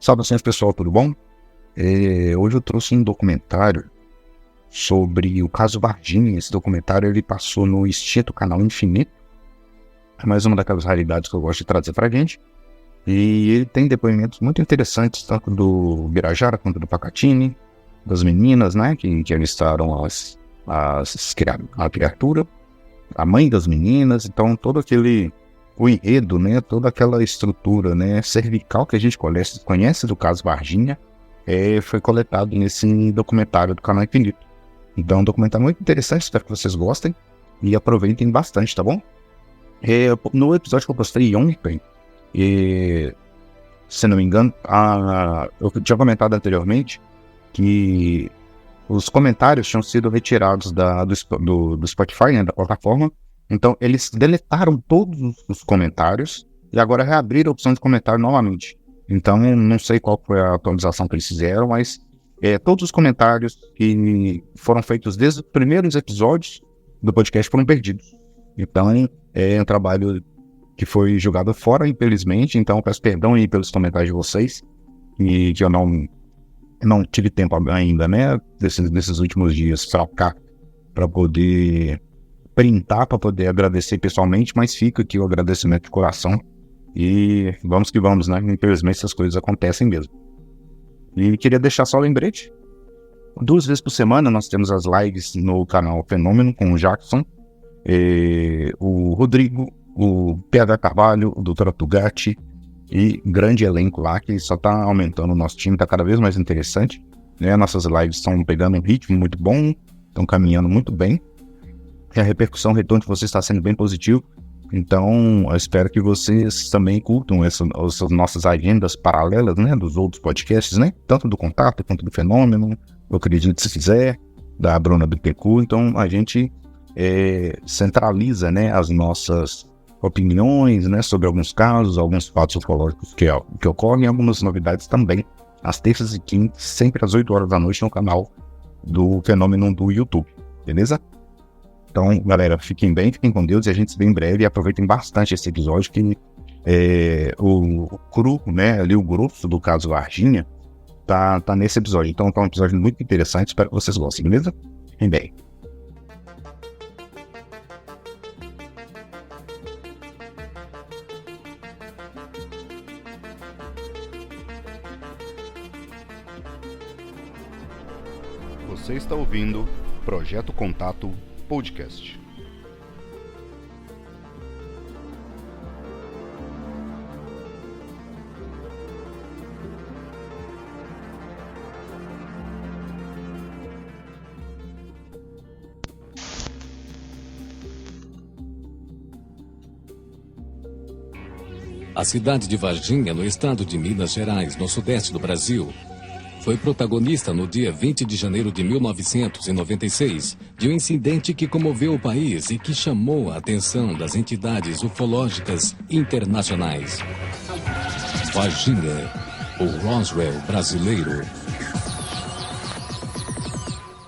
Saudações pessoal, tudo bom? Hoje eu trouxe um documentário sobre o caso Varginha. Esse documentário ele passou no extinto canal Infinito. É mais uma daquelas raridades que eu gosto de trazer pra gente. E ele tem depoimentos muito interessantes, tanto do Birajara quanto do Pacatini, das meninas, né, que avistaram a criatura, a mãe das meninas. Então todo o enredo, né, toda aquela estrutura, né, cervical que a gente conhece do caso Varginha, foi coletado nesse documentário do canal Infinito. Então é um documentário muito interessante, espero que vocês gostem e aproveitem bastante, tá bom? No episódio que eu postei ontem, se não me engano, eu tinha comentado anteriormente que os comentários tinham sido retirados do Spotify, né, da plataforma. Então, eles deletaram todos os comentários e agora reabriram a opção de comentário novamente. Então, não sei qual foi a atualização que eles fizeram, mas todos os comentários que foram feitos desde os primeiros episódios do podcast foram perdidos. Então, é um trabalho que foi jogado fora, infelizmente. Então, peço perdão aí pelos comentários de vocês, e que eu não tive tempo ainda, né, desses últimos dias para poder printar, para poder agradecer pessoalmente, mas fica aqui o agradecimento de coração e vamos que vamos, né? Infelizmente essas coisas acontecem mesmo. E queria deixar só um lembrete: 2 vezes por semana nós temos as lives no canal Fenômeno com o Jackson, o Rodrigo, o PH Carvalho, o Dr. Tugatti, e grande elenco lá que só tá aumentando. O nosso time, tá cada vez mais interessante, né? Nossas lives estão pegando um ritmo muito bom, estão caminhando muito bem. E a repercussão, o retorno de vocês está sendo bem positivo. Então, eu espero que vocês também curtam essas nossas agendas paralelas, né, dos outros podcasts, né, tanto do Contato quanto do Fenômeno, eu acredito, se fizer, da Bruna Bittencourt. Então, a gente centraliza, né, as nossas opiniões, né, sobre alguns casos, alguns fatos ufológicos que ocorrem, e algumas novidades também, às terças e quintas, sempre às 8 horas da noite, no canal do Fenômeno do YouTube, beleza? Então, galera, fiquem bem, fiquem com Deus, e a gente se vê em breve. E aproveitem bastante esse episódio, que o cru, né, ali o grosso do caso Varginha tá nesse episódio. Então tá um episódio muito interessante, espero que vocês gostem, beleza? Fiquem bem. Você está ouvindo Projeto Contato Podcast. A cidade de Varginha, no estado de Minas Gerais, no sudeste do Brasil, foi protagonista no dia 20 de janeiro de 1996 de um incidente que comoveu o país e que chamou a atenção das entidades ufológicas internacionais. Varginha, o Roswell brasileiro.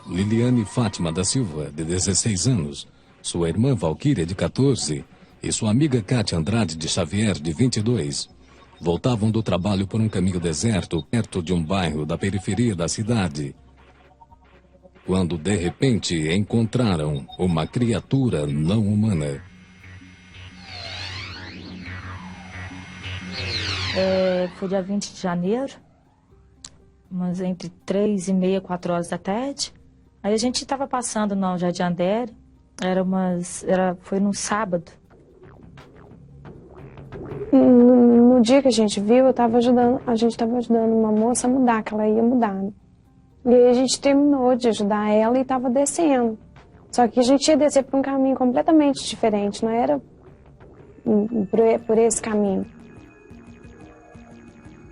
Liliane Fátima da Silva, de 16 anos, sua irmã Valquíria, de 14, e sua amiga Cátia Andrade de Xavier, de 22, voltavam do trabalho por um caminho deserto perto de um bairro da periferia da cidade, quando de repente encontraram uma criatura não humana. Foi dia 20 de janeiro, mas entre 3h30 e 4 horas da tarde. Aí a gente estava passando no Jardim Andere, foi num sábado. No dia que a gente viu, a gente estava ajudando uma moça a mudar, que ela ia mudar, né? E aí a gente terminou de ajudar ela e estava descendo. Só que a gente ia descer por um caminho completamente diferente, não era por esse caminho.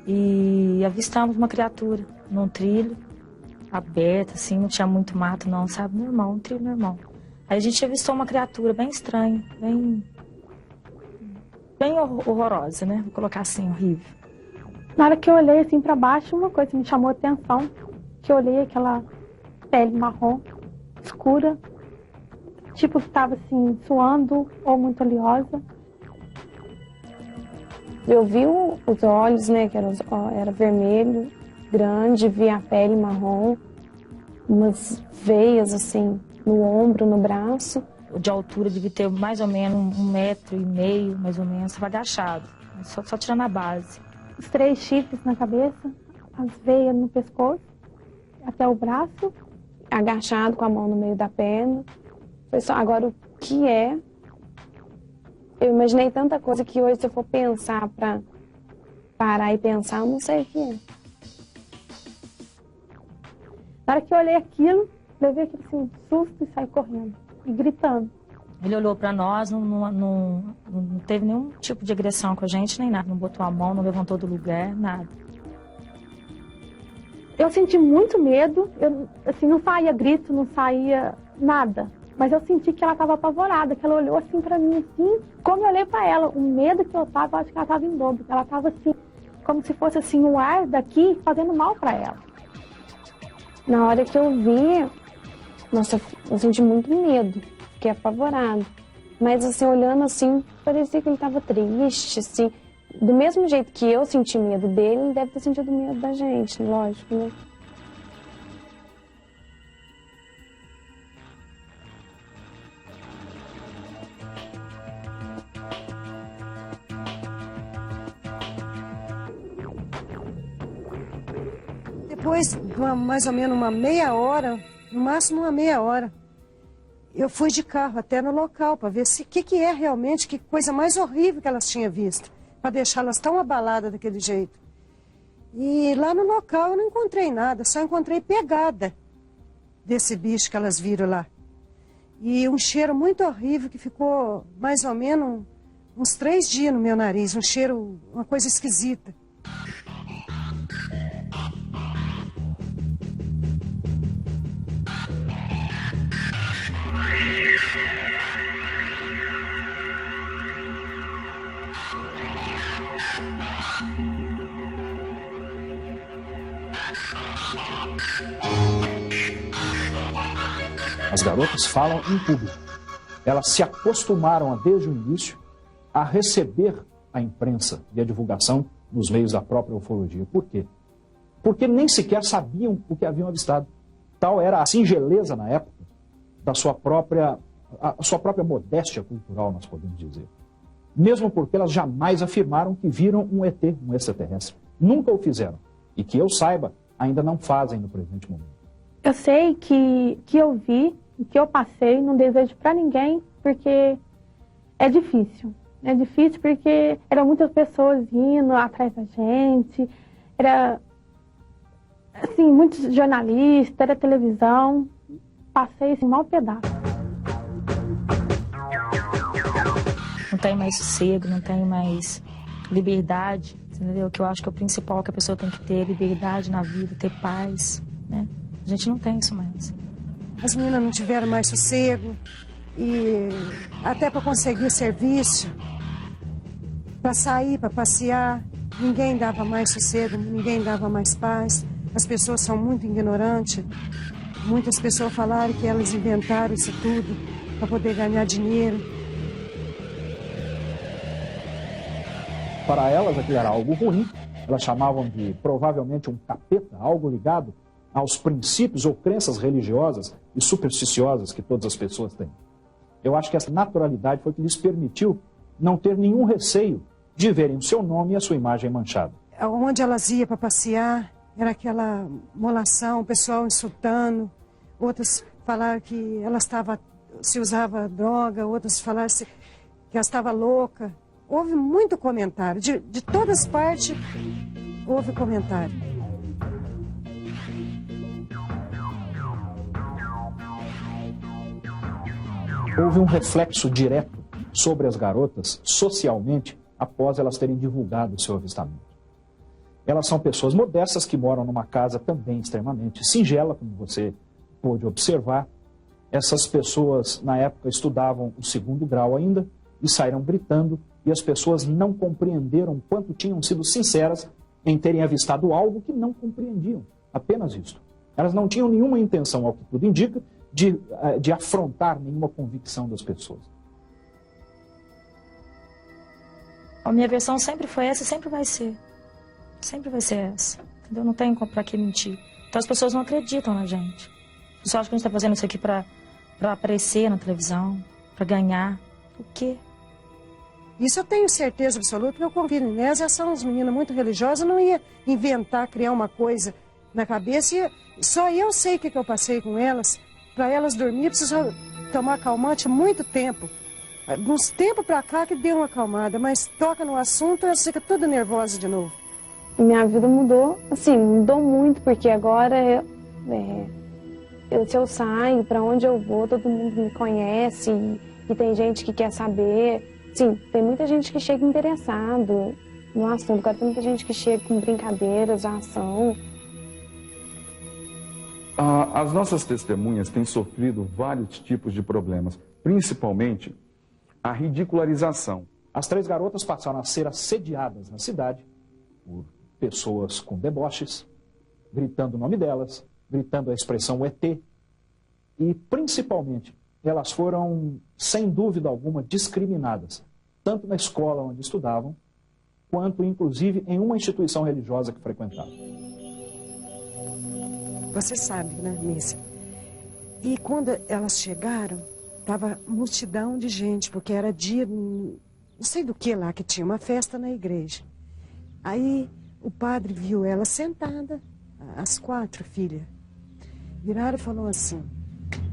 E avistamos uma criatura num trilho aberto, assim, não tinha muito mato não, sabe? Normal, um trilho normal. Aí a gente avistou uma criatura bem estranha, bem horrorosa, né? Vou colocar assim, horrível. Na hora que eu olhei assim para baixo, uma coisa me chamou a atenção, que eu olhei aquela pele marrom, escura, tipo que estava assim, suando ou muito oleosa. Eu vi os olhos, né, que era vermelho, grande, vi a pele marrom, umas veias assim no ombro, no braço. De altura devia ter mais ou menos 1,5 metro, mais ou menos, estava agachado, só tirando a base. Os 3 chifres na cabeça, as veias no pescoço, até o braço. Agachado com a mão no meio da perna. Foi só, agora o que é? Eu imaginei tanta coisa que hoje, se eu for pensar para parar e pensar, eu não sei o que é. Na hora que eu olhei aquilo, levei aquele assim, susto e saí correndo, e gritando. Ele olhou para nós, não teve nenhum tipo de agressão com a gente, nem nada. Não botou a mão, não levantou do lugar, nada. Eu senti muito medo, assim, não saía grito, não saía nada. Mas eu senti que ela estava apavorada, que ela olhou assim para mim, assim. Como eu olhei para ela, o medo que eu tava, eu acho que ela estava em dobro. Ela estava assim, como se fosse assim, o ar daqui fazendo mal para ela. Na hora que eu vi, nossa, eu senti muito medo, fiquei apavorada. Mas assim, olhando assim, parecia que ele estava triste, assim. Do mesmo jeito que eu senti medo dele, ele deve ter sentido medo da gente, lógico, né? Depois, mais ou menos uma meia hora, no máximo uma meia hora, eu fui de carro até no local para ver se que é realmente, que coisa mais horrível que elas tinham visto, para deixá-las tão abaladas daquele jeito. E lá no local eu não encontrei nada, só encontrei pegada desse bicho que elas viram lá. E um cheiro muito horrível que ficou mais ou menos uns 3 dias no meu nariz, um cheiro, uma coisa esquisita. As garotas falam em público. Elas se acostumaram desde o início a receber a imprensa e a divulgação nos meios da própria ufologia. Por quê? Porque nem sequer sabiam o que haviam avistado. Tal era a singeleza na época da sua própria modéstia cultural, nós podemos dizer. Mesmo porque elas jamais afirmaram que viram um ET, um extraterrestre. Nunca o fizeram. E que eu saiba, ainda não fazem no presente momento. Eu sei que eu vi, que eu passei, não desejo para ninguém, porque é difícil. É difícil porque eram muitas pessoas indo atrás da gente, era, assim, muitos jornalistas, era televisão, passei assim, mau pedaço. Não tem mais sossego, não tem mais liberdade, entendeu? Que eu acho que é o principal que a pessoa tem que ter, liberdade na vida, ter paz, né? A gente não tem isso mais. As meninas não tiveram mais sossego e até para conseguir serviço, para sair, para passear, ninguém dava mais sossego, ninguém dava mais paz. As pessoas são muito ignorantes. Muitas pessoas falaram que elas inventaram isso tudo para poder ganhar dinheiro. Para elas, aquilo era algo ruim. Elas chamavam de, provavelmente, um capeta, algo ligado aos princípios ou crenças religiosas e supersticiosas que todas as pessoas têm. Eu acho que essa naturalidade foi que lhes permitiu não ter nenhum receio de verem o seu nome e a sua imagem manchada. Onde elas iam para passear, era aquela molação, o pessoal insultando, outras falaram que ela se usava droga, outras falaram que ela estava louca. Houve muito comentário, de todas as partes houve comentário. Houve um reflexo direto sobre as garotas socialmente após elas terem divulgado o seu avistamento. Elas são pessoas modestas que moram numa casa também extremamente singela, como você pôde observar. Essas pessoas, na época, estudavam o 2º grau ainda e saíram gritando, e as pessoas não compreenderam quanto tinham sido sinceras em terem avistado algo que não compreendiam, apenas isso. Elas não tinham nenhuma intenção, ao que tudo indica, de afrontar nenhuma convicção das pessoas. A minha versão sempre foi essa e sempre vai ser. Sempre vai ser essa. Entendeu? Não tem pra que mentir. Então as pessoas não acreditam na gente. Só acho que a gente tá fazendo isso aqui pra aparecer na televisão, pra ganhar. O quê? Isso eu tenho certeza absoluta, porque eu convido Inês, elas são umas meninas muito religiosas, não ia inventar, criar uma coisa na cabeça. Só eu sei o que eu passei com elas. Para elas dormir, eu preciso tomar calmante muito tempo. Uns tempos para cá que deu uma acalmada, mas toca no assunto, elas ficam toda nervosa de novo. Minha vida mudou, assim, mudou muito, porque agora se eu saio, para onde eu vou, todo mundo me conhece e tem gente que quer saber. Sim, tem muita gente que chega interessado no assunto, agora tem muita gente que chega com brincadeiras, ação. As nossas testemunhas têm sofrido vários tipos de problemas, principalmente a ridicularização. As 3 garotas passaram a ser assediadas na cidade por pessoas com deboches, gritando o nome delas, gritando a expressão ET, e principalmente elas foram, sem dúvida alguma, discriminadas, tanto na escola onde estudavam, quanto inclusive em uma instituição religiosa que frequentavam. Você sabe, né, Nícia? E quando elas chegaram, estava multidão de gente, porque era dia, não sei do que lá, que tinha uma festa na igreja. Aí o padre viu ela sentada, as 4 filhas. Viraram e falou assim: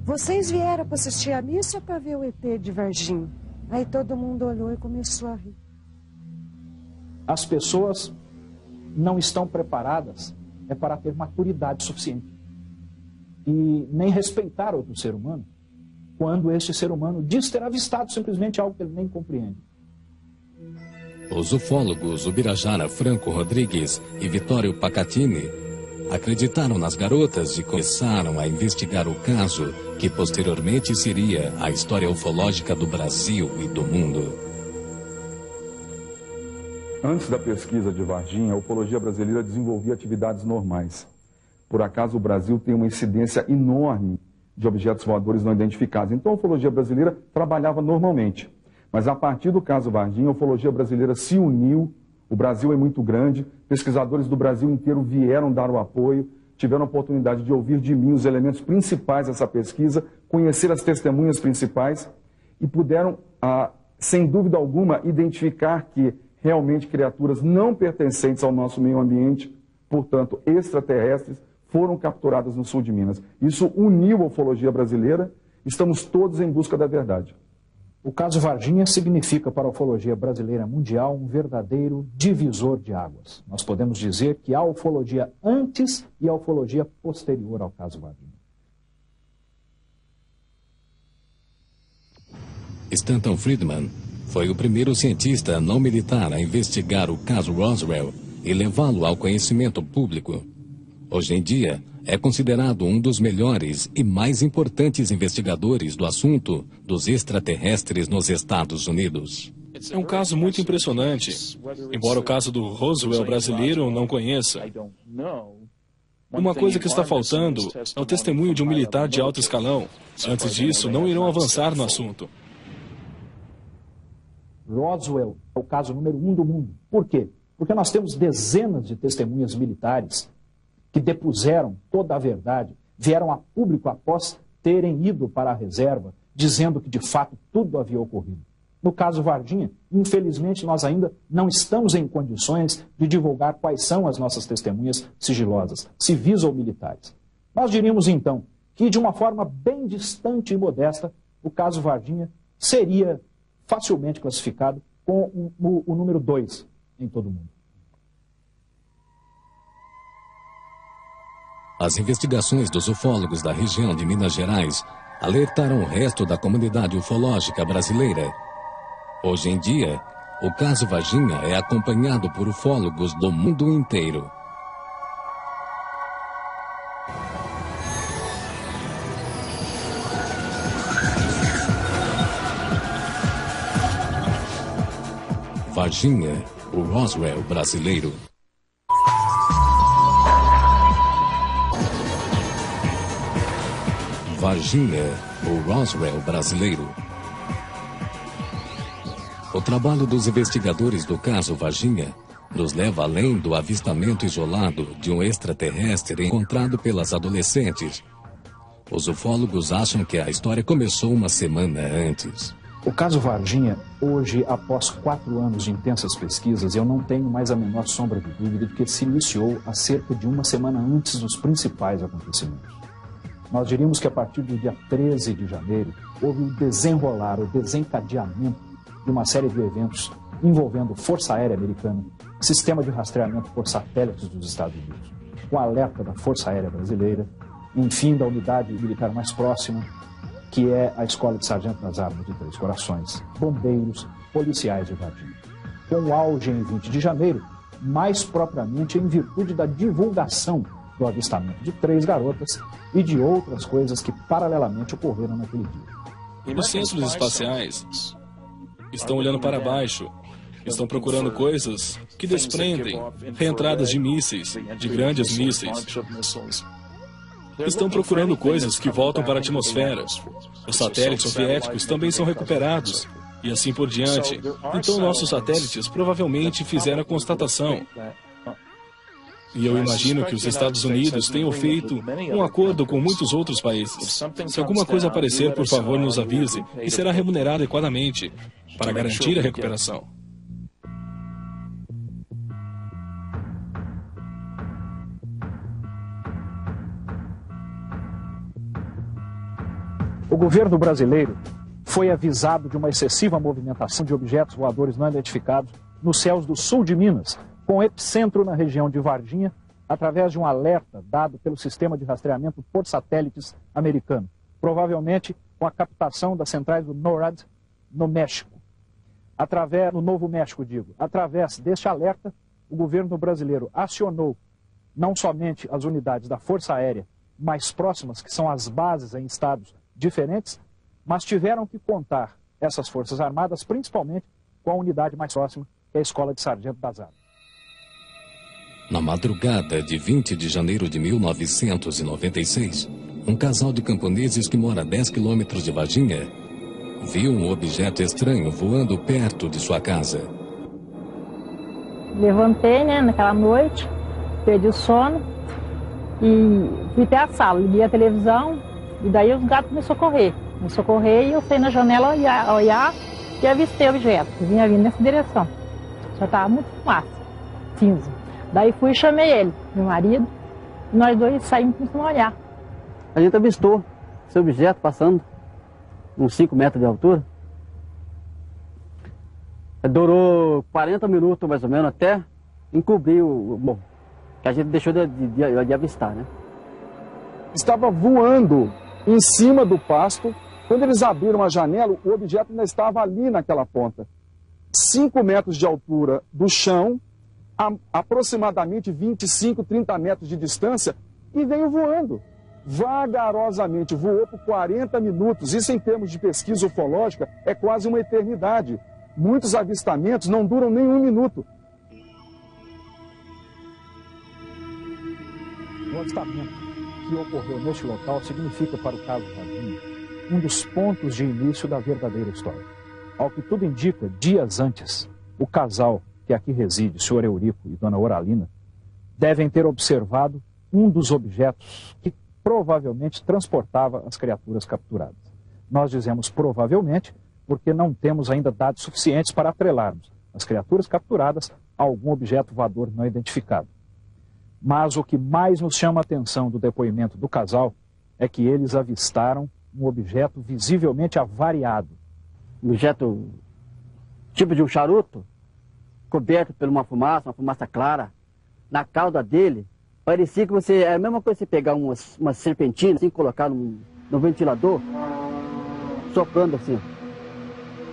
vocês vieram para assistir a missa ou para ver o ET de Varginha? Aí todo mundo olhou e começou a rir. As pessoas não estão preparadas para ter maturidade suficiente e nem respeitar outro ser humano quando este ser humano diz ter avistado simplesmente algo que ele nem compreende. Os ufólogos Ubirajara Franco Rodrigues e Vitório Pacatini acreditaram nas garotas e começaram a investigar o caso, que posteriormente seria a história ufológica do Brasil e do mundo. Antes da pesquisa de Varginha, a ufologia brasileira desenvolvia atividades normais. Por acaso, o Brasil tem uma incidência enorme de objetos voadores não identificados. Então, a ufologia brasileira trabalhava normalmente. Mas a partir do caso Varginha, a ufologia brasileira se uniu. O Brasil é muito grande, pesquisadores do Brasil inteiro vieram dar o apoio, tiveram a oportunidade de ouvir de mim os elementos principais dessa pesquisa, conhecer as testemunhas principais e puderam, sem dúvida alguma, identificar que realmente criaturas não pertencentes ao nosso meio ambiente, portanto extraterrestres, foram capturadas no sul de Minas. Isso uniu a ufologia brasileira, estamos todos em busca da verdade. O caso Varginha significa para a ufologia brasileira mundial um verdadeiro divisor de águas. Nós podemos dizer que há ufologia antes e a ufologia posterior ao caso Varginha. Stanton Friedman foi o primeiro cientista não militar a investigar o caso Roswell e levá-lo ao conhecimento público. Hoje em dia, é considerado um dos melhores e mais importantes investigadores do assunto dos extraterrestres nos Estados Unidos. É um caso muito impressionante, embora o caso do Roswell brasileiro não conheça. Uma coisa que está faltando é o testemunho de um militar de alto escalão. Antes disso, não irão avançar no assunto. Roswell é o caso número 1 do mundo. Por quê? Porque nós temos dezenas de testemunhas militares que depuseram toda a verdade, vieram a público após terem ido para a reserva, dizendo que de fato tudo havia ocorrido. No caso Varginha, infelizmente nós ainda não estamos em condições de divulgar quais são as nossas testemunhas sigilosas, civis ou militares. Nós diríamos então que de uma forma bem distante e modesta, o caso Varginha seria facilmente classificado com o número 2 em todo o mundo. As investigações dos ufólogos da região de Minas Gerais alertaram o resto da comunidade ufológica brasileira. Hoje em dia, o caso Varginha é acompanhado por ufólogos do mundo inteiro. Varginha, o Roswell brasileiro. Varginha, o Roswell brasileiro. O trabalho dos investigadores do caso Varginha nos leva além do avistamento isolado de um extraterrestre encontrado pelas adolescentes. Os ufólogos acham que a história começou uma semana antes. O caso Varginha, hoje, após 4 anos de intensas pesquisas, eu não tenho mais a menor sombra de dúvida de que se iniciou há cerca de uma semana antes dos principais acontecimentos. Nós diríamos que a partir do dia 13 de janeiro, houve o desenrolar, o desencadeamento de uma série de eventos envolvendo Força Aérea Americana, sistema de rastreamento por satélites dos Estados Unidos, o alerta da Força Aérea Brasileira, enfim, da unidade militar mais próxima, que é a Escola de Sargento das Armas de Três Corações, bombeiros, policiais de Varginha. Com o auge em 20 de janeiro, mais propriamente em virtude da divulgação do avistamento de 3 garotas e de outras coisas que paralelamente ocorreram naquele dia. Os centros espaciais estão olhando para baixo, estão procurando coisas que desprendem reentradas de mísseis, de grandes mísseis. Estão procurando coisas que voltam para a atmosfera. Os satélites soviéticos também são recuperados, e assim por diante. Então nossos satélites provavelmente fizeram a constatação. E eu imagino que os Estados Unidos tenham feito um acordo com muitos outros países. Se alguma coisa aparecer, por favor, nos avise, e será remunerado adequadamente para garantir a recuperação. O governo brasileiro foi avisado de uma excessiva movimentação de objetos voadores não identificados nos céus do sul de Minas, com epicentro na região de Varginha, através de um alerta dado pelo sistema de rastreamento por satélites americano, provavelmente com a captação das centrais do NORAD no México. No Novo México, através deste alerta, o governo brasileiro acionou não somente as unidades da Força Aérea mais próximas, que são as bases em estados diferentes, mas tiveram que contar essas Forças Armadas, principalmente com a unidade mais próxima, que é a Escola de Sargento das Armas. Na madrugada de 20 de janeiro de 1996, um casal de camponeses que mora a 10 quilômetros de Varginha viu um objeto estranho voando perto de sua casa. Levantei, naquela noite, perdi o sono e fui até a sala, liguei a televisão e daí os gatos me socorrer. Me socorrer e eu saí na janela olhar e avistei o objeto. Eu vinha vindo nessa direção. Já estava muito fumaça, cinza. Daí fui e chamei ele, meu marido, e nós dois saímos e começamos a olhar. A gente avistou esse objeto passando uns 5 metros de altura. Durou 40 minutos mais ou menos até encobrir bom, que a gente deixou de avistar, né? Estava voando em cima do pasto. Quando eles abriram a janela, o objeto ainda estava ali naquela ponta. 5 metros de altura do chão, a aproximadamente 25, 30 metros de distância, e veio voando. Vagarosamente, voou por 40 minutos. Isso, em termos de pesquisa ufológica, é quase uma eternidade. Muitos avistamentos não duram nem 1 minuto. O avistamento que ocorreu neste local significa para o caso Varginha um dos pontos de início da verdadeira história. Ao que tudo indica, dias antes, o casal que aqui reside, o senhor Eurico e dona Oralina, devem ter observado um dos objetos que provavelmente transportava as criaturas capturadas. Nós dizemos provavelmente porque não temos ainda dados suficientes para atrelarmos as criaturas capturadas a algum objeto voador não identificado. Mas o que mais nos chama a atenção do depoimento do casal é que eles avistaram um objeto visivelmente avariado. Um objeto tipo de um charuto, coberto por uma fumaça clara. Na cauda dele, parecia que é a mesma coisa que você pegar uma serpentina, assim, colocar no ventilador, soprando assim.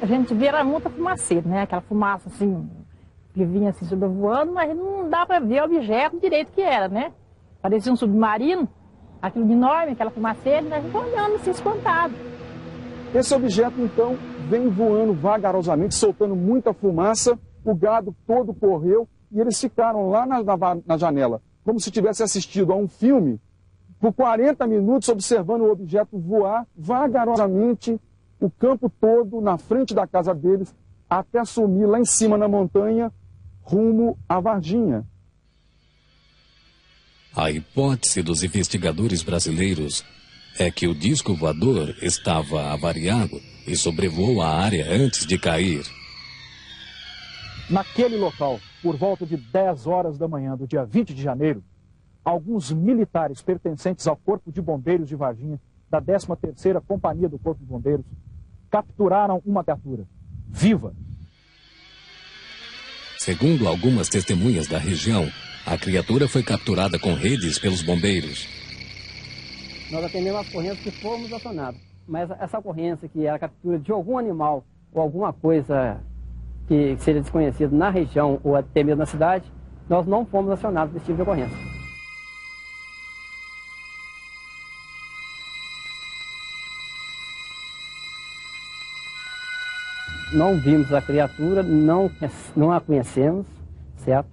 A gente via era muita fumaceira, né? Aquela fumaça assim, que vinha assim sobrevoando, mas não dá para ver o objeto direito que era, né? Parecia um submarino, aquilo enorme, aquela fumaceira, e nós ficamos olhando assim, espantado. Esse objeto, então, vem voando vagarosamente, soltando muita fumaça, o gado todo correu e eles ficaram lá na janela, como se tivesse assistido a um filme, por 40 minutos observando o objeto voar vagarosamente o campo todo na frente da casa deles, até sumir lá em cima na montanha, rumo à Varginha. A hipótese dos investigadores brasileiros é que o disco voador estava avariado e sobrevoou a área antes de cair. Naquele local, por volta de 10 horas da manhã do dia 20 de janeiro, alguns militares pertencentes ao Corpo de Bombeiros de Varginha, da 13ª Companhia do Corpo de Bombeiros, capturaram uma criatura viva. Segundo algumas testemunhas da região, a criatura foi capturada com redes pelos bombeiros. Nós atendemos as ocorrências que fomos acionados, mas essa ocorrência que era a captura de algum animal ou alguma coisa que seja desconhecido na região ou até mesmo na cidade, nós não fomos acionados desse tipo de ocorrência. Não vimos a criatura, não a conhecemos, certo?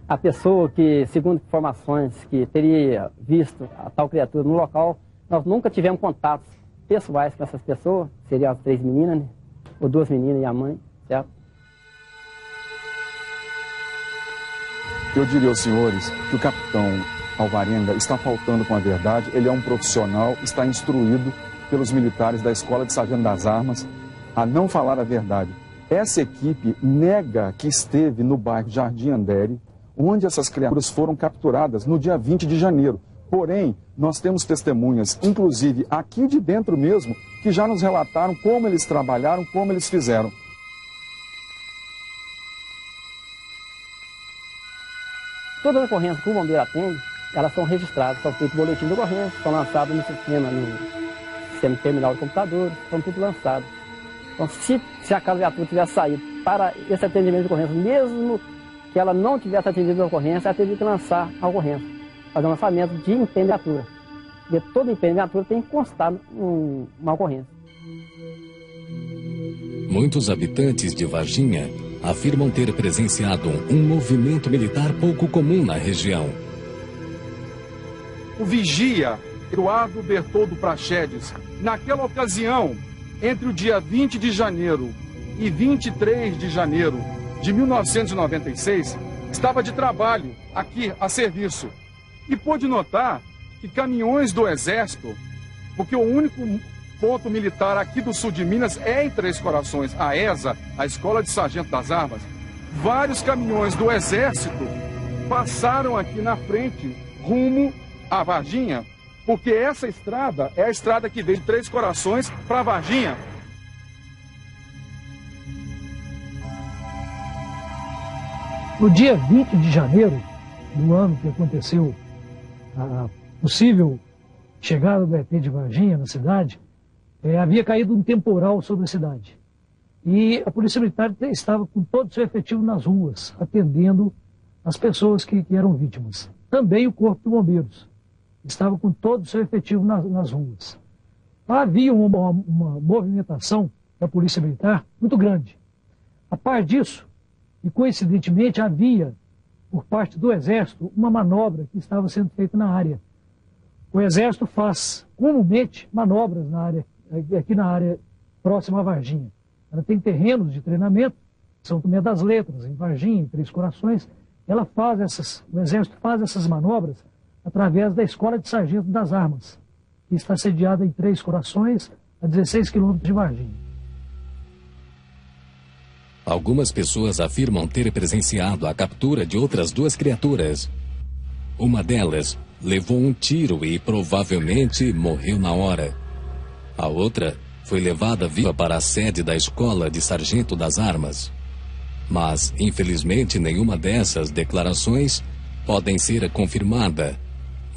A pessoa que, segundo informações, que teria visto a tal criatura no local, nós nunca tivemos contatos pessoais com essas pessoas, seriam as 3 meninas, né? Ou 2 meninas e a mãe, certo? Eu diria aos senhores que o capitão Alvarenga está faltando com a verdade, ele é um profissional, está instruído pelos militares da Escola de Sargento das Armas a não falar a verdade. Essa equipe nega que esteve no bairro Jardim Andere, onde essas criaturas foram capturadas no dia 20 de janeiro. Porém, nós temos testemunhas, inclusive aqui de dentro mesmo, que já nos relataram como eles trabalharam, como eles fizeram. Todas as ocorrências que o bombeiro atende, elas são registradas, são feitos boletim de ocorrência, são lançados no sistema terminal de computadores, são tudo lançados. Então, se a viatura tivesse saído para esse atendimento de ocorrência, mesmo que ela não tivesse atendido a ocorrência, ela teria que lançar a ocorrência, fazer um lançamento de empenho de viatura. Porque todo empenho de viatura tem que constar uma ocorrência. Muitos habitantes de Varginha afirmam ter presenciado um movimento militar pouco comum na região. O vigia Eduardo Bertoldo Praxedes, naquela ocasião, entre o dia 20 de janeiro e 23 de janeiro de 1996, estava de trabalho aqui a serviço e pôde notar que caminhões do Exército, porque o único ponto militar aqui do sul de Minas é em Três Corações, a ESA, a Escola de Sargento das Armas, vários caminhões do Exército passaram aqui na frente, rumo a Varginha, porque essa estrada é a estrada que vem de Três Corações para Varginha. No dia 20 de janeiro do ano que aconteceu a possível chegada do ET de Varginha na cidade, havia caído um temporal sobre a cidade. E a Polícia Militar estava com todo o seu efetivo nas ruas, atendendo as pessoas que eram vítimas. Também o Corpo de Bombeiros estava com todo o seu efetivo nas ruas. Havia uma movimentação da Polícia Militar muito grande. A par disso, e coincidentemente havia, por parte do Exército, uma manobra que estava sendo feita na área. O Exército faz comumente manobras aqui na área próxima a Varginha. Ela tem terrenos de treinamento, São Tomé das Letras, em Varginha, em Três Corações. O Exército faz essas manobras através da Escola de Sargento das Armas, que está sediada em Três Corações, a 16 quilômetros de Varginha. Algumas pessoas afirmam ter presenciado a captura de outras 2 criaturas. Uma delas levou um tiro e provavelmente morreu na hora. A outra foi levada viva para a sede da Escola de Sargento das Armas. Mas, infelizmente, nenhuma dessas declarações podem ser confirmada,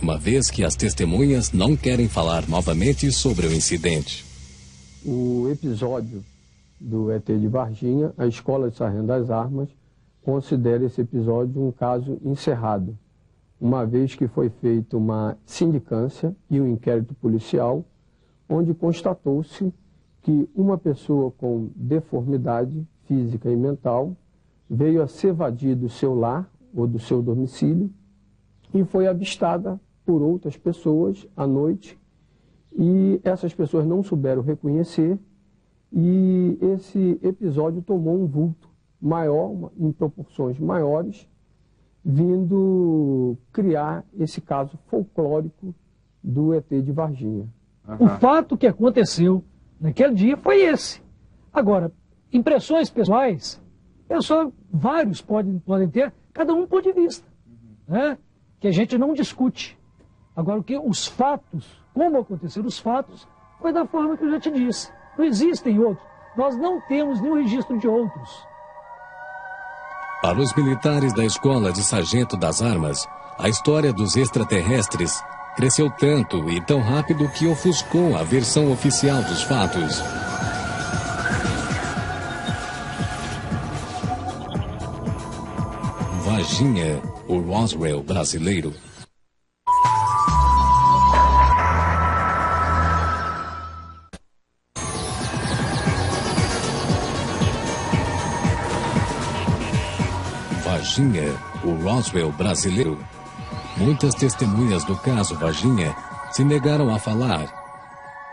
uma vez que as testemunhas não querem falar novamente sobre o incidente. O episódio do ET de Varginha, a Escola de Sargento das Armas considera esse episódio um caso encerrado, uma vez que foi feita uma sindicância e um inquérito policial, onde constatou-se que uma pessoa com deformidade física e mental veio a se evadir do seu lar ou do seu domicílio e foi avistada por outras pessoas à noite, e essas pessoas não souberam reconhecer, e esse episódio tomou um vulto maior, em proporções maiores, vindo criar esse caso folclórico do ET de Varginha. O fato que aconteceu naquele dia foi esse. Agora, impressões pessoais, vários podem ter, cada um ponto de vista, né? Que a gente não discute. Agora, os fatos, como aconteceram os fatos, foi da forma que eu já te disse. Não existem outros. Nós não temos nenhum registro de outros. Para os militares da Escola de Sargento das Armas, a história dos extraterrestres cresceu tanto e tão rápido que ofuscou a versão oficial dos fatos. Varginha, o Roswell brasileiro. Varginha, o Roswell brasileiro. Muitas testemunhas do caso Varginha se negaram a falar.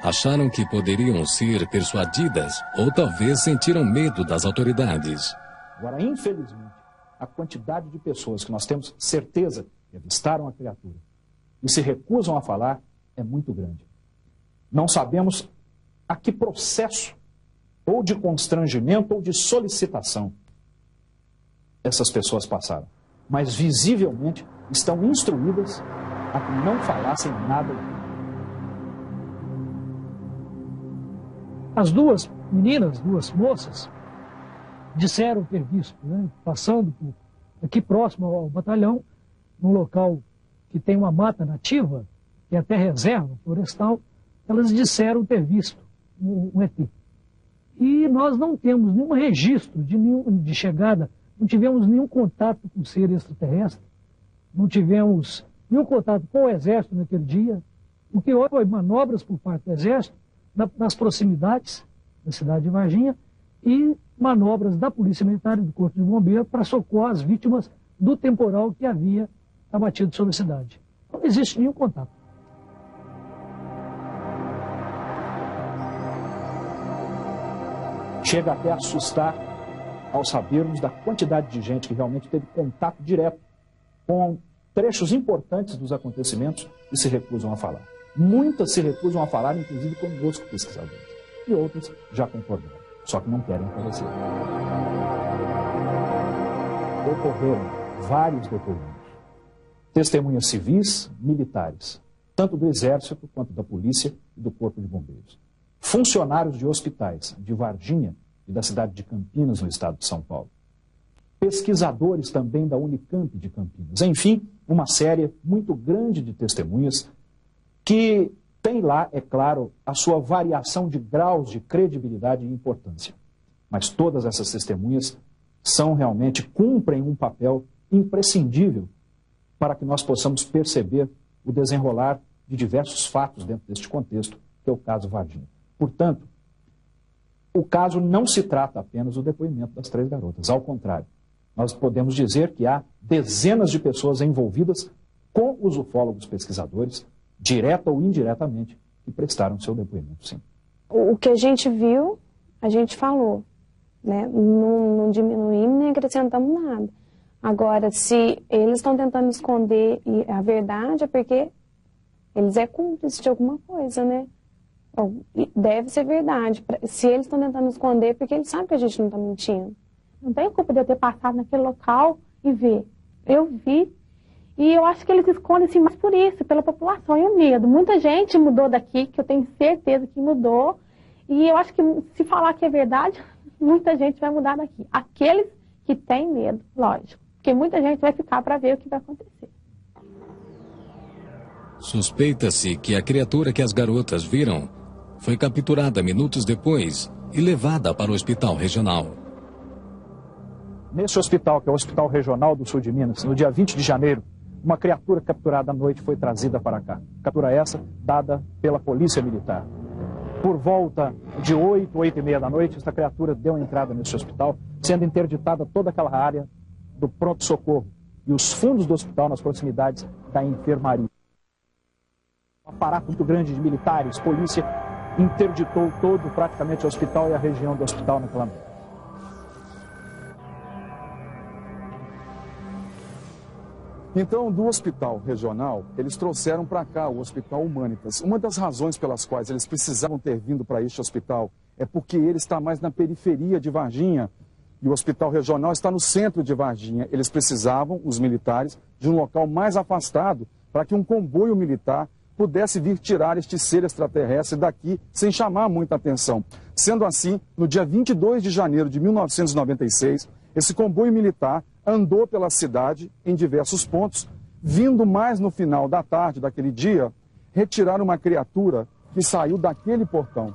Acharam que poderiam ser persuadidas ou talvez sentiram medo das autoridades. Agora, infelizmente, a quantidade de pessoas que nós temos certeza que avistaram a criatura e se recusam a falar é muito grande. Não sabemos a que processo, ou de constrangimento ou de solicitação, essas pessoas passaram. Mas, visivelmente, estão instruídas a que não falassem nada. As duas meninas, duas moças, disseram ter visto, né, passando aqui próximo ao batalhão, num local que tem uma mata nativa, que é até reserva florestal, elas disseram ter visto um ET. E nós não temos nenhum registro de chegada, não tivemos nenhum contato com o ser extraterrestre, não tivemos nenhum contato com o Exército naquele dia. O que houve foi manobras por parte do Exército nas proximidades da cidade de Varginha e manobras da Polícia Militar e do Corpo de Bombeiros para socorrer as vítimas do temporal que havia abatido sobre a cidade. Não existe nenhum contato. Chega até a assustar ao sabermos da quantidade de gente que realmente teve contato direto com trechos importantes dos acontecimentos e se recusam a falar. Muitas se recusam a falar, inclusive conosco, pesquisadores. E outras já concordaram, só que não querem aparecer. Ocorreram vários depoimentos. Testemunhas civis, militares, tanto do Exército quanto da Polícia e do Corpo de Bombeiros. Funcionários de hospitais de Varginha e da cidade de Campinas, no estado de São Paulo. Pesquisadores também da Unicamp de Campinas. Enfim, uma série muito grande de testemunhas que tem lá, é claro, a sua variação de graus de credibilidade e importância. Mas todas essas testemunhas cumprem um papel imprescindível para que nós possamos perceber o desenrolar de diversos fatos dentro deste contexto, que é o caso Varginha. Portanto, o caso não se trata apenas do depoimento das 3 garotas. Ao contrário, nós podemos dizer que há dezenas de pessoas envolvidas com os ufólogos pesquisadores, direta ou indiretamente, que prestaram seu depoimento, sim. O que a gente viu, a gente falou, né? Não diminuímos nem acrescentamos nada. Agora, se eles estão tentando esconder a verdade, é porque eles é cúmplice de alguma coisa, né? Deve ser verdade. Se eles estão tentando esconder, é porque eles sabem que a gente não está mentindo. Não tem culpa de eu ter passado naquele local e ver. Eu vi. E eu acho que eles escondem-se mais por isso, pela população e o medo. Muita gente mudou daqui, que eu tenho certeza que mudou. E eu acho que se falar que é verdade, muita gente vai mudar daqui. Aqueles que têm medo, lógico. Porque muita gente vai ficar para ver o que vai acontecer. Suspeita-se que a criatura que as garotas viram foi capturada minutos depois e levada para o hospital regional. Nesse hospital, que é o Hospital Regional do Sul de Minas, no dia 20 de janeiro, uma criatura capturada à noite foi trazida para cá. Captura essa dada pela Polícia Militar. Por volta de 8h30 da noite, essa criatura deu entrada nesse hospital, sendo interditada toda aquela área do pronto-socorro e os fundos do hospital nas proximidades da enfermaria. Um aparato muito grande de militares, polícia, interditou todo praticamente o hospital e a região do hospital naquela noite. Então, do hospital regional, eles trouxeram para cá o Hospital Humanitas. Uma das razões pelas quais eles precisavam ter vindo para este hospital é porque ele está mais na periferia de Varginha e o hospital regional está no centro de Varginha. Eles precisavam, os militares, de um local mais afastado para que um comboio militar pudesse vir tirar este ser extraterrestre daqui sem chamar muita atenção. Sendo assim, no dia 22 de janeiro de 1996, esse comboio militar andou pela cidade em diversos pontos, vindo mais no final da tarde daquele dia, retirar uma criatura que saiu daquele portão.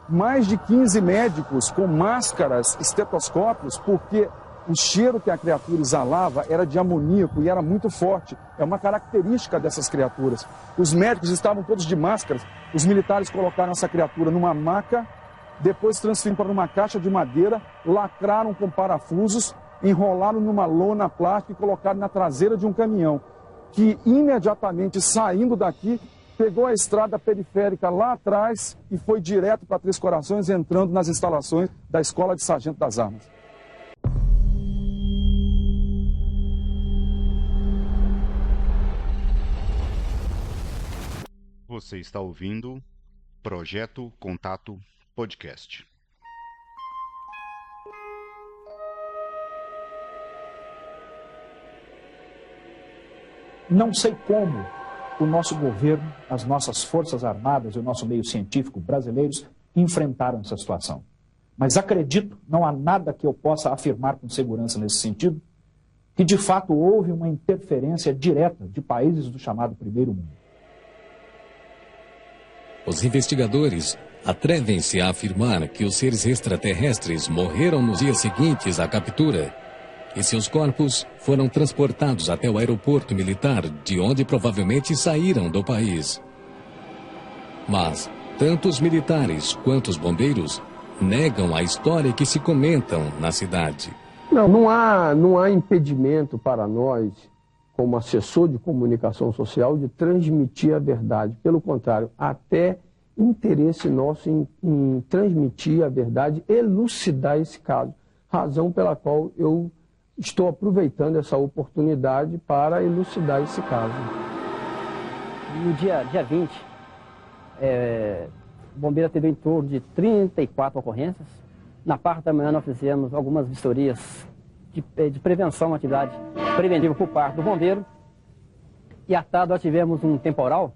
Mais de 15 médicos com máscaras, estetoscópios, porque o cheiro que a criatura exalava era de amoníaco e era muito forte. É uma característica dessas criaturas. Os médicos estavam todos de máscaras. Os militares colocaram essa criatura numa maca, depois transferiram para uma caixa de madeira, lacraram com parafusos, enrolaram numa lona plástica e colocaram na traseira de um caminhão, que imediatamente saindo daqui, pegou a estrada periférica lá atrás e foi direto para Três Corações, entrando nas instalações da Escola de Sargento das Armas. Você está ouvindo Projeto Contato Podcast. Não sei como o nosso governo, as nossas forças armadas e o nosso meio científico brasileiros enfrentaram essa situação. Mas acredito, não há nada que eu possa afirmar com segurança nesse sentido, que de fato houve uma interferência direta de países do chamado Primeiro Mundo. Os investigadores atrevem-se a afirmar que os seres extraterrestres morreram nos dias seguintes à captura e seus corpos foram transportados até o aeroporto militar, de onde provavelmente saíram do país. Mas tanto os militares quanto os bombeiros negam a história que se comentam na cidade. Não há impedimento para nós, como assessor de comunicação social, de transmitir a verdade. Pelo contrário, até interesse nosso em transmitir a verdade, elucidar esse caso. Razão pela qual eu estou aproveitando essa oportunidade para elucidar esse caso. No dia 20, o bombeiro atendeu em torno de 34 ocorrências. Na parte da manhã nós fizemos algumas vistorias de prevenção, atividade preventiva por parte do bombeiro. E à tarde nós tivemos um temporal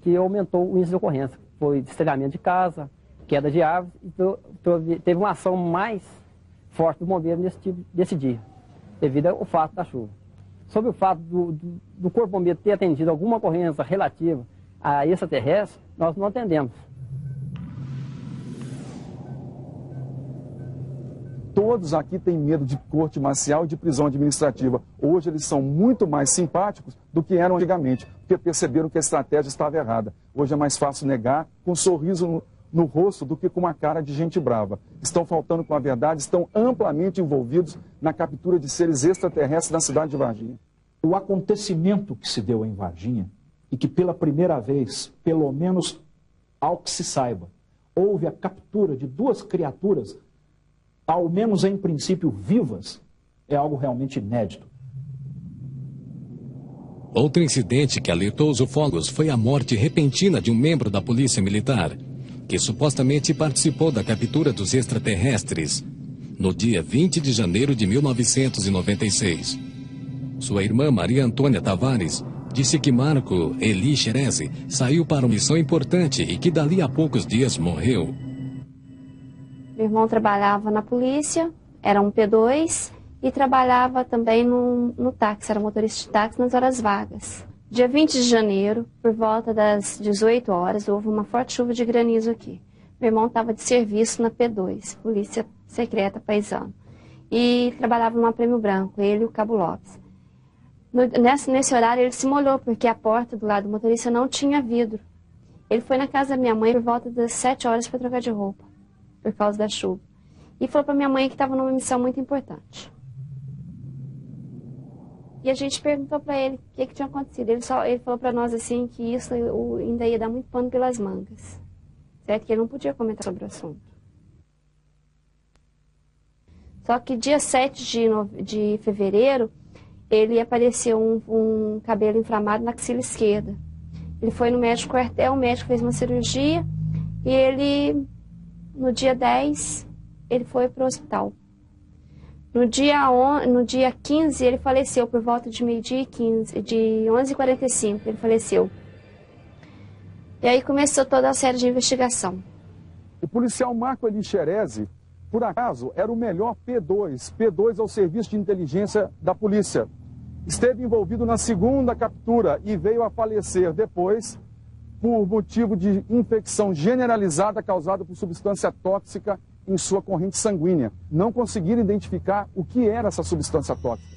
que aumentou o índice de ocorrência. Foi destelhamento de casa, queda de árvores, então teve uma ação mais forte do bombeiro nesse dia, devido ao fato da chuva. Sobre o fato do Corpo Bombeiro ter atendido alguma ocorrência relativa a extraterrestre, nós não atendemos. Todos aqui têm medo de corte marcial e de prisão administrativa. Hoje eles são muito mais simpáticos do que eram antigamente, porque perceberam que a estratégia estava errada. Hoje é mais fácil negar com um sorriso no rosto do que com uma cara de gente brava. Estão faltando com a verdade, estão amplamente envolvidos na captura de seres extraterrestres na cidade de Varginha. O acontecimento que se deu em Varginha, e que pela primeira vez, pelo menos ao que se saiba, houve a captura de duas criaturas, ao menos em princípio vivas, é algo realmente inédito. Outro incidente que alertou os ufólogos foi a morte repentina de um membro da Polícia Militar, que supostamente participou da captura dos extraterrestres, no dia 20 de janeiro de 1996. Sua irmã Maria Antônia Tavares disse que Marco Eli Xerezi saiu para uma missão importante e que dali a poucos dias morreu. Meu irmão trabalhava na polícia, era um P2 e trabalhava também no táxi, era motorista de táxi nas horas vagas. Dia 20 de janeiro, por volta das 18 horas, houve uma forte chuva de granizo aqui. Meu irmão estava de serviço na P2, Polícia Secreta Paisano, e trabalhava numa Prêmio Branco, ele e o Cabo Lopes. Nesse horário ele se molhou, porque a porta do lado do motorista não tinha vidro. Ele foi na casa da minha mãe por volta das 7 horas para trocar de roupa, por causa da chuva. E falou para minha mãe que estava numa missão muito importante. E a gente perguntou para ele o que tinha acontecido. Ele falou para nós assim que isso ainda ia dar muito pano pelas mangas. Certo? Que ele não podia comentar sobre o assunto. Só que dia 7 de fevereiro, ele apareceu um cabelo inflamado na axila esquerda. Ele foi no médico quartel, o médico fez uma cirurgia e ele, no dia 10, ele foi para o hospital. No dia 15, ele faleceu por volta de meio-dia e 15, de 11h45, ele faleceu. E aí começou toda a série de investigação. O policial Marco Eli Xerezi, por acaso, era o melhor P2. P2 é o Serviço de Inteligência da Polícia. Esteve envolvido na segunda captura e veio a falecer depois por motivo de infecção generalizada causada por substância tóxica em sua corrente sanguínea. Não conseguiram identificar o que era essa substância tóxica.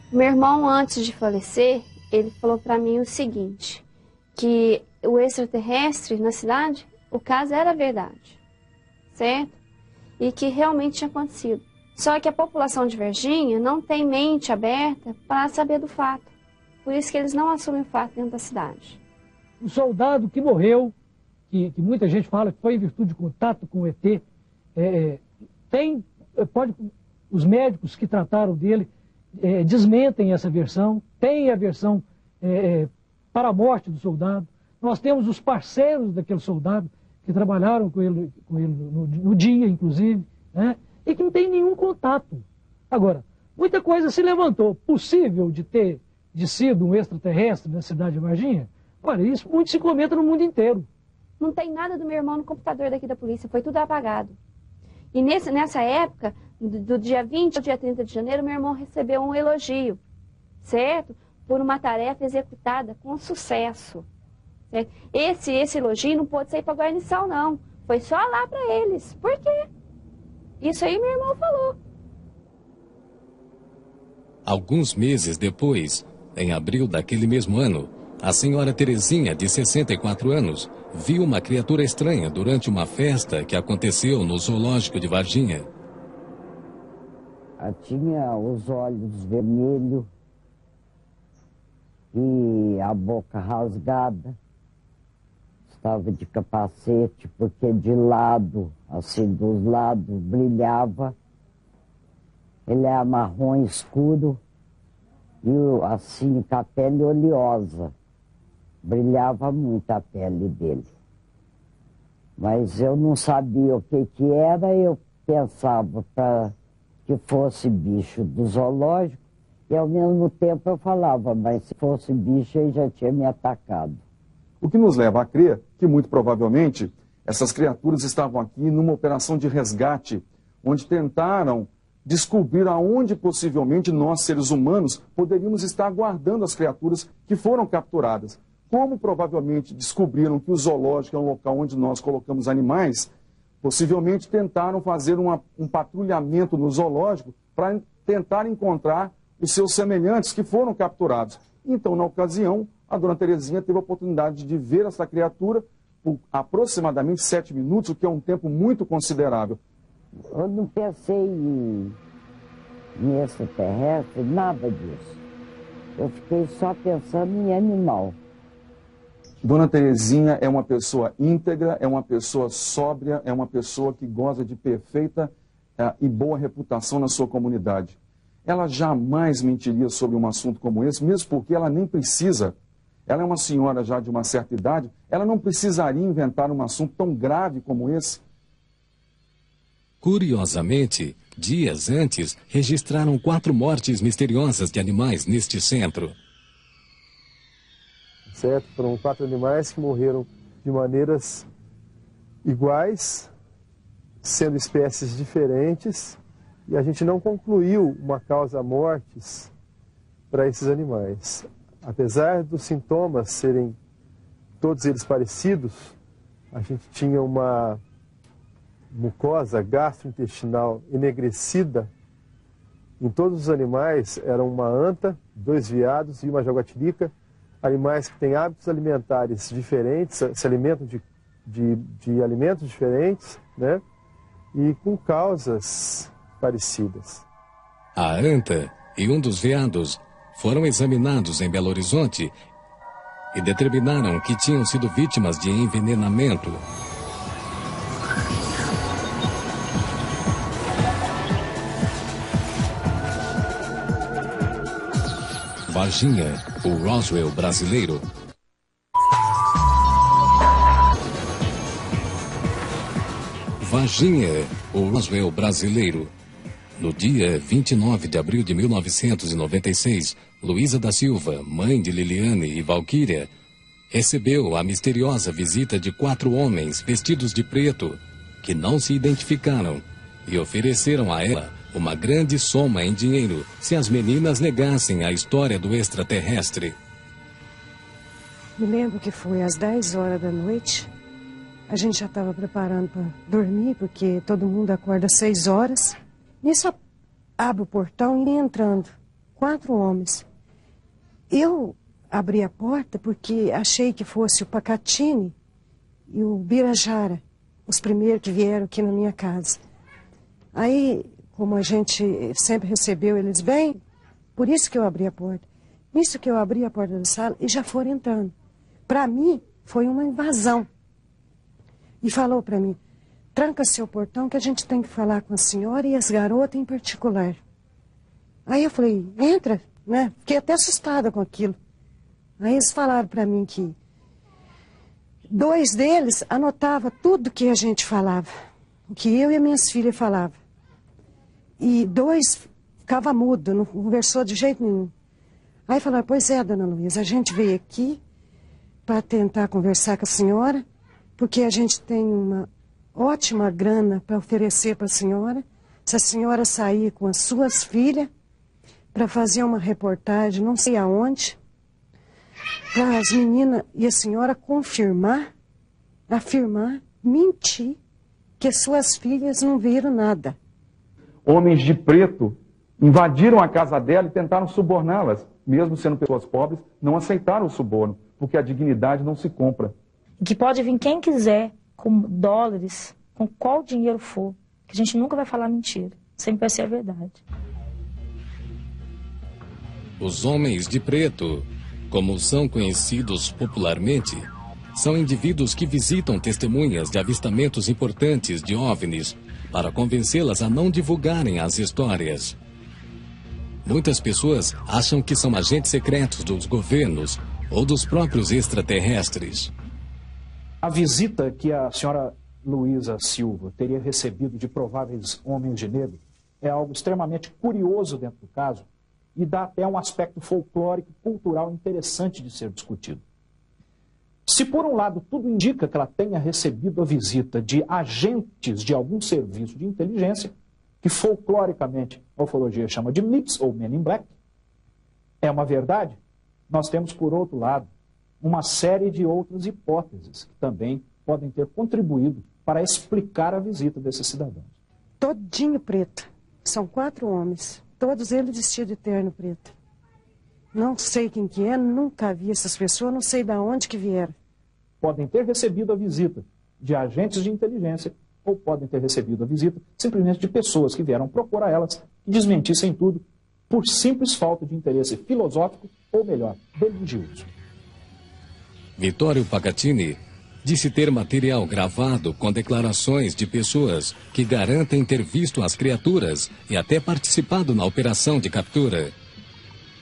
Meu irmão, antes de falecer, ele falou para mim o seguinte, que o extraterrestre na cidade, o caso era verdade, certo? E que realmente tinha acontecido. Só que a população de Varginha não tem mente aberta para saber do fato. Por isso que eles não assumem o fato dentro da cidade. O soldado que morreu, que muita gente fala que foi em virtude de contato com o ET, os médicos que trataram dele desmentem essa versão, tem a versão para a morte do soldado. Nós temos os parceiros daquele soldado que trabalharam com ele no dia, inclusive, né? E que não tem nenhum contato. Agora, muita coisa se levantou. Possível de sido um extraterrestre na cidade de Varginha? Olha, isso muito se comenta no mundo inteiro. Não tem nada do meu irmão no computador daqui da polícia, foi tudo apagado. E nessa época, do dia 20 ao dia 30 de janeiro, meu irmão recebeu um elogio, certo? Por uma tarefa executada com sucesso. Certo? Esse elogio não pôde sair para a guarnição, não. Foi só lá para eles. Por quê? Isso aí meu irmão falou. Alguns meses depois, em abril daquele mesmo ano, a senhora Terezinha, de 64 anos, viu uma criatura estranha durante uma festa que aconteceu no zoológico de Varginha. Ela tinha os olhos vermelhos e a boca rasgada. Estava de capacete, porque de lado, assim, dos lados, brilhava. Ele é marrom escuro e assim, com a pele oleosa. Brilhava muito a pele dele. Mas eu não sabia o que era, eu pensava para que fosse bicho do zoológico e ao mesmo tempo eu falava, mas se fosse bicho ele já tinha me atacado. O que nos leva a crer que, muito provavelmente, essas criaturas estavam aqui numa operação de resgate, onde tentaram descobrir aonde possivelmente nós, seres humanos, poderíamos estar guardando as criaturas que foram capturadas. Como provavelmente descobriram que o zoológico é um local onde nós colocamos animais, possivelmente tentaram fazer um patrulhamento no zoológico para tentar encontrar os seus semelhantes que foram capturados. Então, na ocasião, a dona Terezinha teve a oportunidade de ver essa criatura por aproximadamente 7 minutos, o que é um tempo muito considerável. Eu não pensei em extraterrestre, nada disso. Eu fiquei só pensando em animal. Dona Terezinha é uma pessoa íntegra, é uma pessoa sóbria, é uma pessoa que goza de perfeita e boa reputação na sua comunidade. Ela jamais mentiria sobre um assunto como esse, mesmo porque ela nem precisa. Ela é uma senhora já de uma certa idade, ela não precisaria inventar um assunto tão grave como esse. Curiosamente, dias antes, registraram 4 mortes misteriosas de animais neste centro. Certo? Foram 4 animais que morreram de maneiras iguais, sendo espécies diferentes, e a gente não concluiu uma causa mortes para esses animais. Apesar dos sintomas serem todos eles parecidos, a gente tinha uma mucosa gastrointestinal enegrecida. Em todos os animais eram uma anta, 2 veados e uma jaguatirica, animais que têm hábitos alimentares diferentes, se alimentam de alimentos diferentes, né? E com causas parecidas. A anta e um dos veados foram examinados em Belo Horizonte e determinaram que tinham sido vítimas de envenenamento. Varginha, o Roswell brasileiro. Varginha, o Roswell brasileiro. No dia 29 de abril de 1996, Luísa da Silva, mãe de Liliane e Valquíria, recebeu a misteriosa visita de 4 homens vestidos de preto, que não se identificaram, e ofereceram a ela uma grande soma em dinheiro se as meninas negassem a história do extraterrestre. Me lembro que foi às 10 horas da noite. A gente já estava preparando para dormir, porque todo mundo acorda às 6 horas. Nisso abre o portão e entrando 4 homens. Eu abri a porta porque achei que fosse o Pacatini e o Birajara, os primeiros que vieram aqui na minha casa. Aí, como a gente sempre recebeu eles bem, por isso que eu abri a porta. Nisso que eu abri a porta da sala e já foram entrando. Para mim, foi uma invasão. E falou para mim, tranca seu portão que a gente tem que falar com a senhora e as garotas em particular. Aí eu falei, entra, né? Fiquei até assustada com aquilo. Aí eles falaram para mim que 2 deles anotavam tudo que a gente falava, o que eu e as minhas filhas falavam. E 2 ficavam mudos, não conversou de jeito nenhum. Aí falaram, pois é, dona Luísa, a gente veio aqui para tentar conversar com a senhora, porque a gente tem uma ótima grana para oferecer para a senhora, se a senhora sair com as suas filhas para fazer uma reportagem, não sei aonde, para as meninas e a senhora afirmar, mentir, que as suas filhas não viram nada. Homens de preto invadiram a casa dela e tentaram suborná-las. Mesmo sendo pessoas pobres, não aceitaram o suborno, porque a dignidade não se compra. Que pode vir quem quiser, com dólares, com qual dinheiro for, que a gente nunca vai falar mentira, sempre vai ser a verdade. Os homens de preto, como são conhecidos popularmente, são indivíduos que visitam testemunhas de avistamentos importantes de OVNIs para convencê-las a não divulgarem as histórias. Muitas pessoas acham que são agentes secretos dos governos ou dos próprios extraterrestres. A visita que a senhora Luísa Silva teria recebido de prováveis homens de negro é algo extremamente curioso dentro do caso e dá até um aspecto folclórico e cultural interessante de ser discutido. Se por um lado tudo indica que ela tenha recebido a visita de agentes de algum serviço de inteligência, que folcloricamente a ufologia chama de MIBs ou Men in Black, é uma verdade, nós temos por outro lado uma série de outras hipóteses que também podem ter contribuído para explicar a visita desses cidadãos. Todinho preto. São 4 homens. Todos eles vestidos de terno preto. Não sei quem que é, nunca vi essas pessoas, não sei de onde que vieram. Podem ter recebido a visita de agentes de inteligência ou podem ter recebido a visita simplesmente de pessoas que vieram procurar elas e desmentissem tudo por simples falta de interesse filosófico ou, melhor, religioso. Vittorio Pacatini disse ter material gravado com declarações de pessoas que garantem ter visto as criaturas e até participado na operação de captura.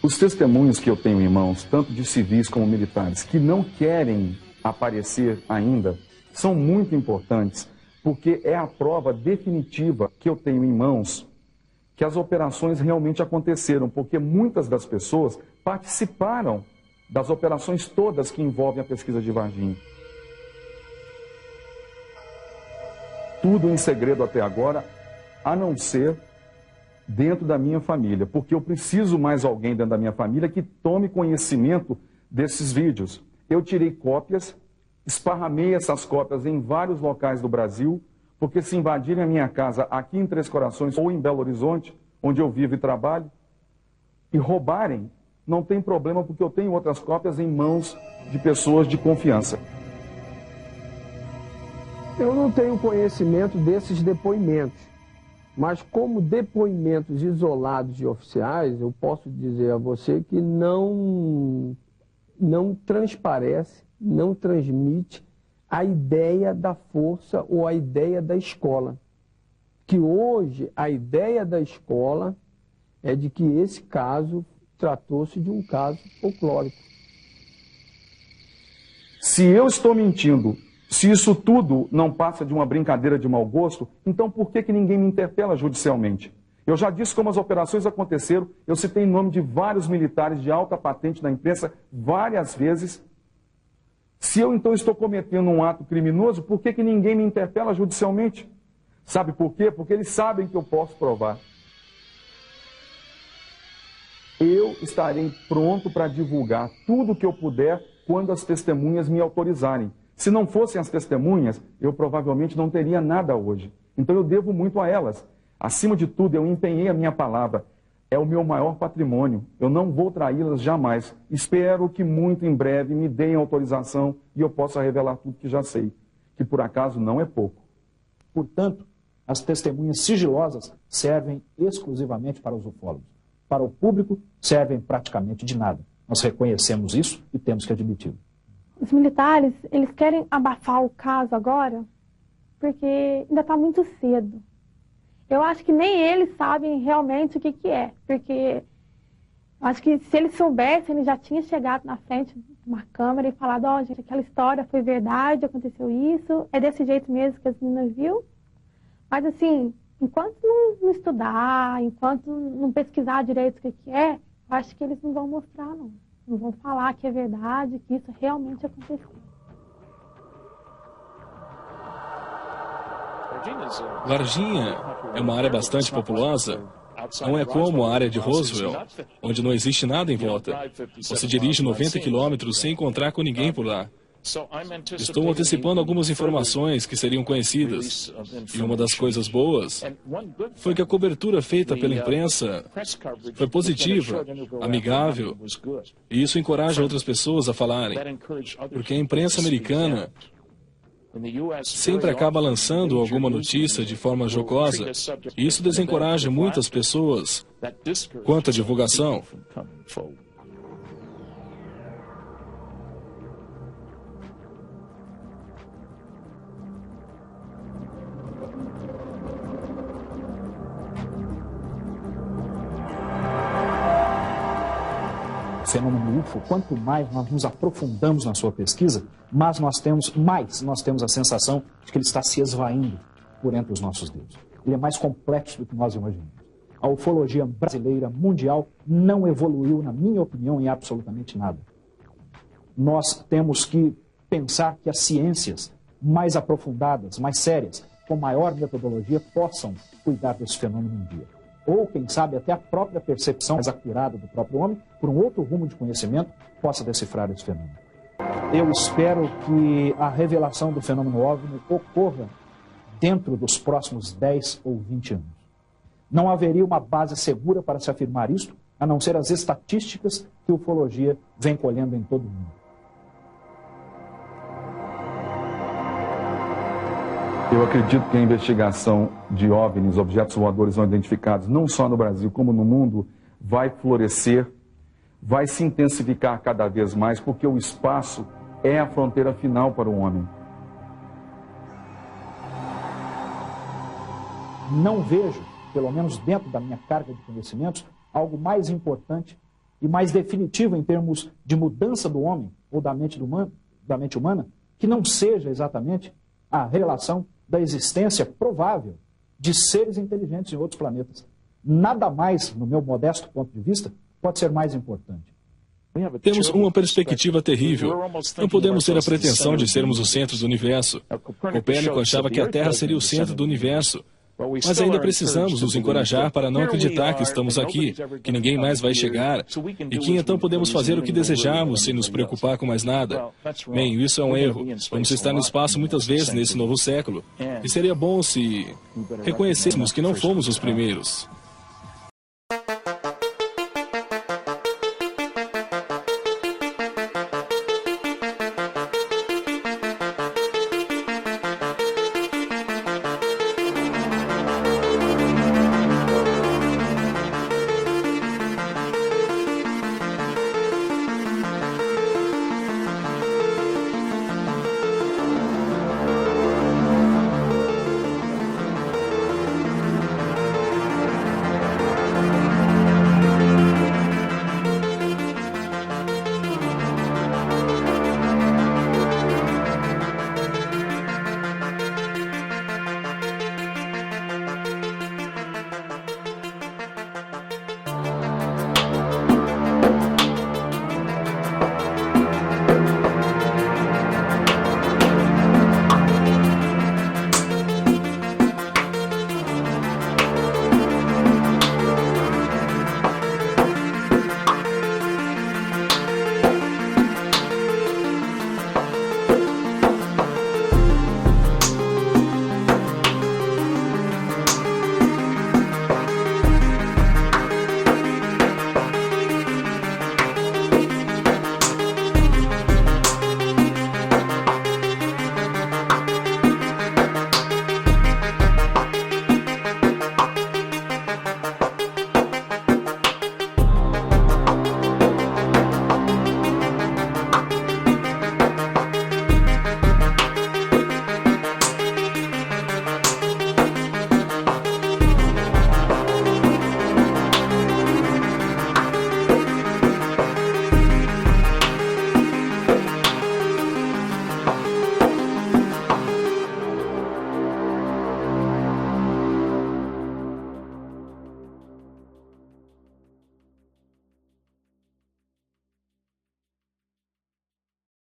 Os testemunhos que eu tenho em mãos, tanto de civis como militares, que não querem aparecer ainda, são muito importantes, porque é a prova definitiva que eu tenho em mãos que as operações realmente aconteceram, porque muitas das pessoas participaram das operações todas que envolvem a pesquisa de Varginha. Tudo em segredo até agora, a não ser dentro da minha família, porque eu preciso mais alguém dentro da minha família que tome conhecimento desses vídeos. Eu tirei cópias esparramei essas cópias em vários locais do Brasil, porque se invadirem a minha casa aqui em Três Corações ou em Belo Horizonte, onde eu vivo e trabalho, e roubarem, não tem problema, porque eu tenho outras cópias em mãos de pessoas de confiança. Eu não tenho conhecimento desses depoimentos, mas como depoimentos isolados de oficiais, eu posso dizer a você que não transparece, não transmite a ideia da força ou a ideia da escola. Que hoje a ideia da escola é de que esse caso tratou-se de um caso folclórico. Se eu estou mentindo, se isso tudo não passa de uma brincadeira de mau gosto, então por que ninguém me interpela judicialmente? Eu já disse como as operações aconteceram, eu citei em nome de vários militares de alta patente na imprensa várias vezes. Se eu então estou cometendo um ato criminoso, por que ninguém me interpela judicialmente? Sabe por quê? Porque eles sabem que eu posso provar. Eu estarei pronto para divulgar tudo o que eu puder quando as testemunhas me autorizarem. Se não fossem as testemunhas, eu provavelmente não teria nada hoje. Então eu devo muito a elas. Acima de tudo, eu empenhei a minha palavra. É o meu maior patrimônio. Eu não vou traí-las jamais. Espero que muito em breve me deem autorização e eu possa revelar tudo que já sei, que por acaso não é pouco. Portanto, as testemunhas sigilosas servem exclusivamente para os ufólogos. Para o público, servem praticamente de nada. Nós reconhecemos isso e temos que admiti-lo. Os militares, eles querem abafar o caso agora, porque ainda está muito cedo. Eu acho que nem eles sabem realmente o que é, porque acho que se eles soubessem, eles já tinham chegado na frente de uma câmera e falado, ó, gente, aquela história foi verdade, aconteceu isso, é desse jeito mesmo que as meninas viu. Mas assim, enquanto não estudar, enquanto não pesquisar direito o que é, eu acho que eles não vão mostrar, não. Não vão falar que é verdade, que isso realmente aconteceu. Varginha é uma área bastante populosa. Não é como a área de Roswell, onde não existe nada em volta. Você dirige 90 quilômetros sem encontrar com ninguém por lá. Estou antecipando algumas informações que seriam conhecidas. E uma das coisas boas foi que a cobertura feita pela imprensa foi positiva, amigável, e isso encoraja outras pessoas a falarem. Porque a imprensa americana sempre acaba lançando alguma notícia de forma jocosa, e isso desencoraja muitas pessoas quanto à divulgação. Fenômeno UFO, quanto mais nós nos aprofundamos na sua pesquisa, mais nós temos a sensação de que ele está se esvaindo por entre os nossos dedos. Ele é mais complexo do que nós imaginamos. A ufologia brasileira, mundial, não evoluiu, na minha opinião, em absolutamente nada. Nós temos que pensar que as ciências mais aprofundadas, mais sérias, com maior metodologia, possam cuidar desse fenômeno um dia. Ou, quem sabe, até a própria percepção mais acurada do próprio homem, por um outro rumo de conhecimento, possa decifrar esse fenômeno. Eu espero que a revelação do fenômeno OVNI ocorra dentro dos próximos 10 ou 20 anos. Não haveria uma base segura para se afirmar isto, a não ser as estatísticas que a ufologia vem colhendo em todo o mundo. Eu acredito que a investigação de OVNIs, objetos voadores não identificados, não só no Brasil como no mundo, vai florescer, vai se intensificar cada vez mais, porque o espaço é a fronteira final para o homem. Não vejo, pelo menos dentro da minha carga de conhecimentos, algo mais importante e mais definitivo em termos de mudança do homem ou da mente humana, que não seja exatamente a relação da existência provável de seres inteligentes em outros planetas. Nada mais, no meu modesto ponto de vista, pode ser mais importante. Temos uma perspectiva terrível. Não podemos ter a pretensão de sermos o centro do universo. Copérnico achava que a Terra seria o centro do universo. Mas ainda precisamos nos encorajar para não acreditar que estamos aqui, que ninguém mais vai chegar, e que então podemos fazer o que desejamos sem nos preocupar com mais nada. Bem, isso é um erro. Vamos estar no espaço muitas vezes nesse novo século. E seria bom se reconhecêssemos que não fomos os primeiros.